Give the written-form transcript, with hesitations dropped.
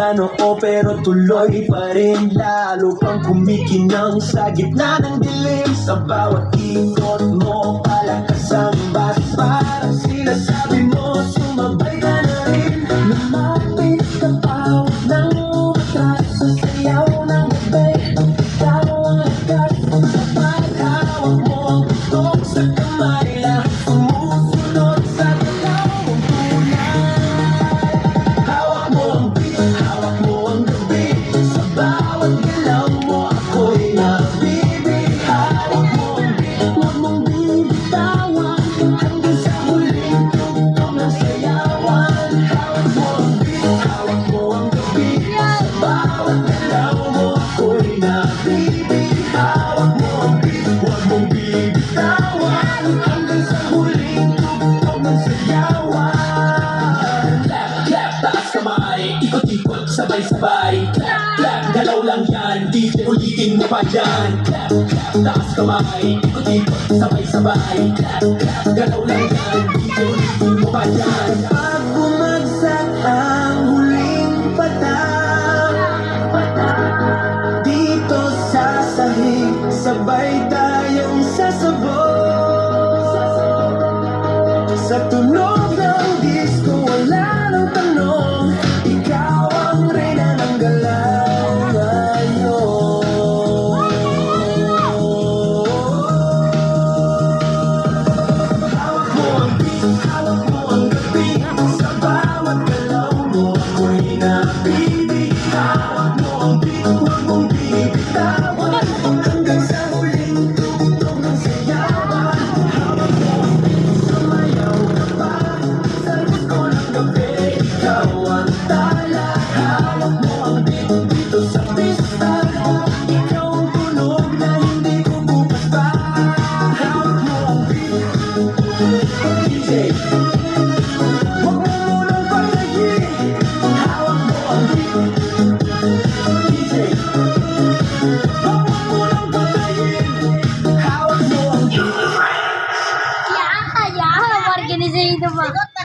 sa noo pero tuloy pa rin. Lalo kang kumikinang sa gitna ng dilim. Sa bawat ikot mo palakas ang bas. Parang sinasabi mo sumabay ka na rin. Lumapit ka pa, huwag nang umatras. Sa sayaw ng gabi, ikaw ang lakas. Sa paghawak mo ang putok sa kamay, lahat sumusunod sa galaw mong tunay. Hawak mo ang beat, hawak mo ang gabi. Sa bawat galaw mo ako'y nabibig. Hawak mo ang beat, huwag mong bibitawan. Hanggang sa huling tugtog ng sayawan. Hawak mo ang beat, hawak mo ang gabi. Sa bawat galaw mo ako'y nabibig. Hawak mo ang beat, huwag mong bibitawan. Hanggang sa huling tugtog ng sayawan. Clap, clap, taas kamay, ikot-ikot, sabay-sabay. Clap, clap, galaw lang yan, DJ ulitin mo pa yan. Clap, clap, taas kamay, ikot-ikot, sabay-sabay. Clap, clap, galaw lang yan, DJ ulitin mo pa yan. Pag bumagsak ang huling patak, dito sa sahig, sabay tayong sasabog. Sa tunog ng disco, wala nang tanong. Ikaw ang reyna ng galaw ngayon. Hawak mo ang beat, hawak mo ang gabi. Sa bawat galaw mo ako'y nabibig. Hawak mo ang beat, huwag mong bibitawan. Hanggang sa huling tugtog ng sayawan. Hawak mo ang beat, sumayaw ka pa. Sa gusto ng gabi, ikaw ang tala. Hawak mo ang beat dito sa pista. Ikaw ang tunog na hindi ko bubaba. Hawak mo ang beat, DJ. Huwag mo munang patayin. Hawak mo ang beat, DJ. Huwag mo munang patayin. Hawak mo ang beat. Ya, ya, organization ba?